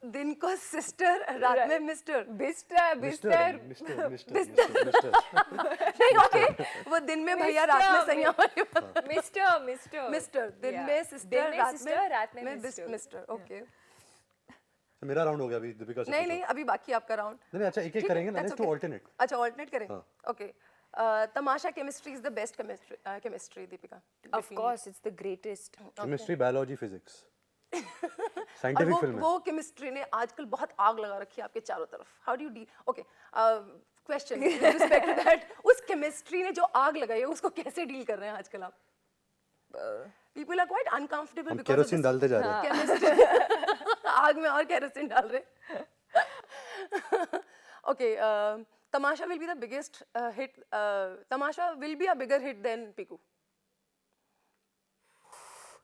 दिन को सिस्टर, रात में मिस्टर। बिस्टर बिस्टर मिस्टर नहीं, ओके, वो दिन में भैया, रात में सैया वाली बात। मिस्टर मिस्टर मिस्टर, दिन में सिस्टर, रात में मिस्टर। ओके, मेरा राउंड हो गया अभी, दीपिका से नहीं पूछो। नहीं, अभी बाकी आपका राउंड। नहीं अच्छा, एक एक करेंगे ना, लेट्स डू ऑल्टरनेट। अच्छा, ऑल्टरनेट करें। Okay, Tamasha chemistry is the best chemistry, Deepika. Of course it's the greatest. Chemistry, biology, physics, और साइंटिफिक फिल्म है। वो केमिस्ट्री ने आजकल बहुत आग लगा रखी है आपके चारों तरफ। How do you D, okay, question with respect to that, उस केमिस्ट्री ने जो आग लगाई है उसको कैसे डील कर रहे हैं आजकल आप? पीपल आर क्वाइट अनकंफर्टेबल हम बिकॉज़ केरोसिन डालते जा रहे हैं। केमिस्ट्री आग में और केरोसिन डाल रहे। Okay, Tamasha will be the biggest hit, Tamasha will be a bigger hit than Piku.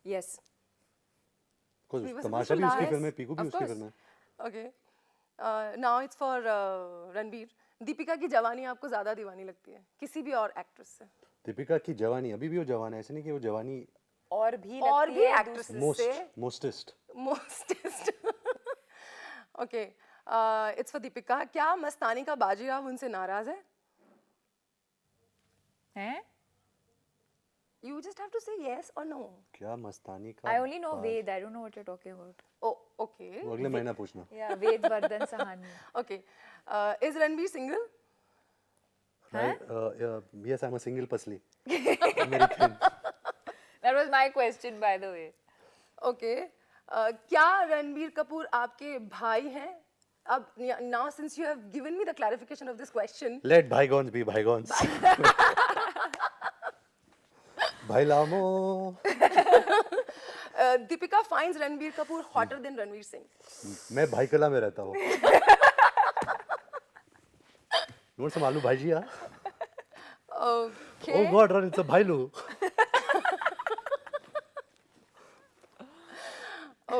Yes, Tamasha भी उसकी फिल्म है, पीकू भी उसकी फिल्म है। Okay, now it's for Ranbir. Deepika की जवानी आपको ज्यादा दीवानी लगती है किसी भी और एक्ट्रेस से? दीपिका की जवानी, अभी भी वो जवान है, ऐसे नहीं कि वो जवानी और भी एक्ट्रेस से mostest. Okay, it's for Deepika. क्या मस्तानी का बाजीराव उनसे नाराज है? हैं? You just have to say yes or no. क्या मस्तानी का? I only know Ved. I don't know what you're talking about. Oh, okay. वो अगले महीना पूछना। Yeah, Ved Vardhan Sahani. Okay. Is Ranveer single? Yes, I'm a single pasli. American. That was my question, by the way. Okay. क्या रणबीर कपूर आपके भाई हैं? अब now since you have given me the clarification of this question. Let bygones be bygones. भाई लामो। Deepika finds Ranbir Kapoor hotter than Ranveer Singh. मैं भाई कला में रहता हूँ। नोट संभालू भाई जी यार। Okay. Oh God, run! It's a भाईलू।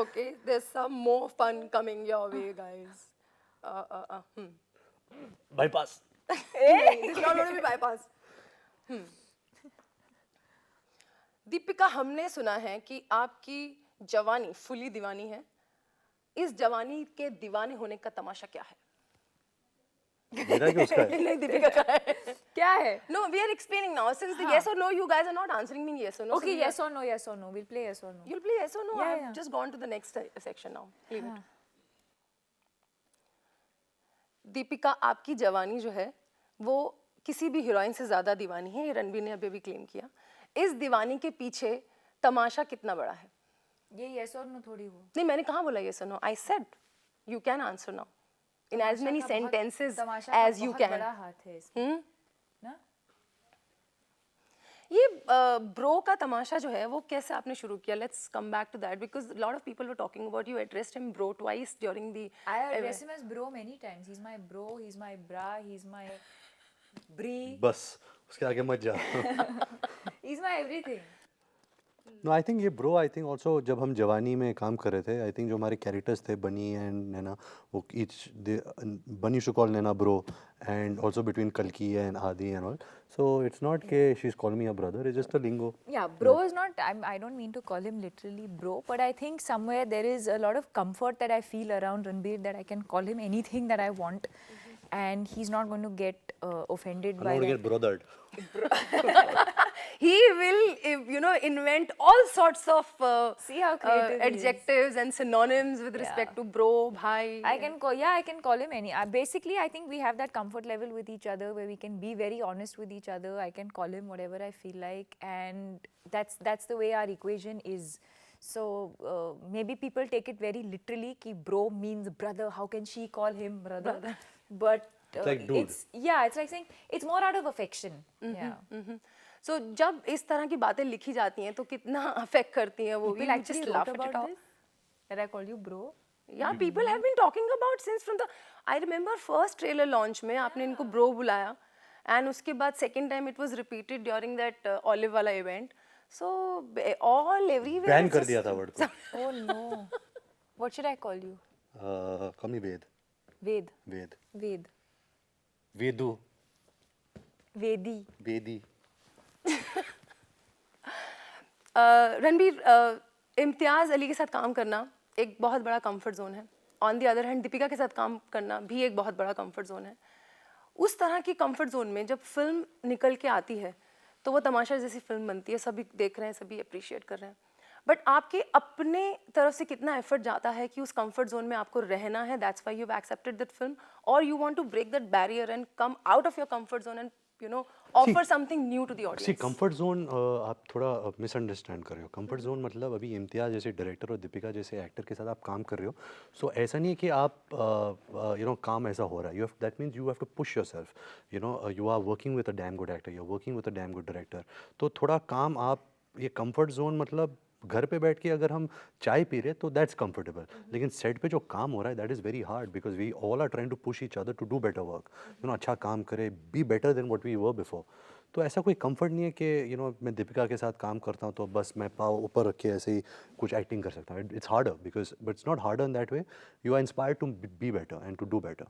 Okay, there's some more fun coming your way, guys. Bypass. This is not going to be bypass. Deepika, हमने सुना है कि आपकी जवानी फुली दीवानी है। इस जवानी के दीवाने होने का तमाशा क्या है? मेरा क्या उसका है? नहीं, दीपिका का है। क्या है? No, we are explaining now. Since the yes or no, you guys are not answering me yes or no. Okay, so yes or no, yes or no. We'll play yes or no. You'll play yes or no. Yeah, I've yeah. just gone to the next section now. Leave it. Deepika, आपकी जवानी जो है वो किसी भी heroine से ज्यादा दीवानी है, ये रणबीर ने अभी क्लेम किया। इस दीवानी के पीछे तमाशा कितना बड़ा है? ये yes or no थोड़ी हो। नहीं, मैंने कहाँ बोला yes or no? I said you can answer now in as many sentences as you can. बड़ा हाथ है इसमें। ना? ये ब्रो का तमाशा जो है वो कैसे आपने शुरू किया? Let's come back to that because a lot of people were talking about you addressed him bro twice during the. I address him as bro many times. He's my bro, he's my bra, he's my brie. बस उसके आगे मत जा। He's my everything. No, I think ये bro, I think also जब हम जवानी में काम कर रहे थे, I think जो हमारे characters थे बनी and नैना, वो each बनी used to call Naina bro and also between Kalki and Adi and all. So it's not के she's calling me a brother, it's just a lingo. Yeah, bro is not, I don't mean to call him literally bro, but I think somewhere there is a lot of comfort that I feel around Ranbir that I can call him anything that I want and he's not going to get offended by I'm that. not going to get brothered. He will, invent all sorts of See how creative he is. adjectives and synonyms with respect to bro, bhai. I can call him any. Basically, I think we have that comfort level with each other where we can be very honest with each other. I can call him whatever I feel like, and that's the way our equation is. So maybe people take it very literally. Ki bro means brother. How can she call him brother? But It's like dude. it's like saying it's more out of affection. Yeah. So जब इस तरह की बातें लिखी जाती हैं तो कितना अफेक्ट करती हैं वो? People actually wrote about this. That I called you bro. Yeah, people have been talking about since from the. I remember first trailer launch में आपने इनको bro बुलाया, and उसके बाद second time it was repeated during that Olive वाला event. So all everywhere. Ban कर दिया था वर्ड को। Oh no. What should I call you? Come he Veda. Ved. Veda. Ved. Vedu. Vedi. वेदी। रणबीर, इम्तियाज़ अली के साथ काम करना एक बहुत बड़ा कंफर्ट जोन है। On the other hand Deepika के साथ काम करना भी एक बहुत बड़ा कंफर्ट जोन है. उस तरह की कंफर्ट जोन में जब फिल्म निकल के आती है तो वो तमाशा जैसी फिल्म बनती है, सभी देख रहे हैं, सभी अप्रिशिएट कर रहे हैं, बट आपके अपने तरफ से कितना एफर्ट जाता है कि उस कंफर्ट जोन में आपको रहना है, that's why you have accepted that film, और you want to break that barrier and come out of your comfort zone and you know offer something new to the see audience. Comfort zone आप थोड़ा misunderstand कर रहे हो. Comfort zone मतलब अभी इम्तियाज़ जैसे director और दीपिका जैसे एक्टर के साथ आप काम कर रहे हो, सो ऐसा नहीं है कि आप यू नो काम ऐसा हो रहा है. You have that means you have to push yourself. You know you are working with a damn good actor, you are working with a damn good director. तो थोड़ा काम आप ये कंफर्ट जोन मतलब घर पे बैठ के अगर हम चाय पी रहे तो दैट्स कंफर्टेबल, लेकिन सेट पे जो काम हो रहा है that is very hard because we all are trying to push each other to do better work. You know अच्छा काम करे, be better than what we were before. तो ऐसा कोई कंफर्ट नहीं है कि यू नो मैं दीपिका के साथ काम करता हूँ तो बस मैं पाँव ऊपर रख के ऐसे ही कुछ एक्टिंग कर सकता हूँ. It's harder because but it's not harder in that way. You are inspired to be better and to do better.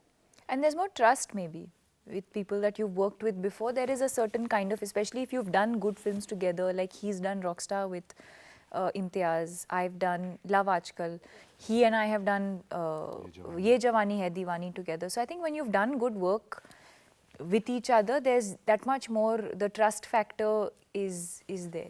And there's more trust maybe with people that you've worked with before. There is a certain kind of, especially if you've done good films together, like he's done Rockstar with Imtiaz, I've done Love Aajkal, he and I have done Ye Jawani Hai Deewani together. So I think when you've done good work with each other, there's that much more, the trust factor is there.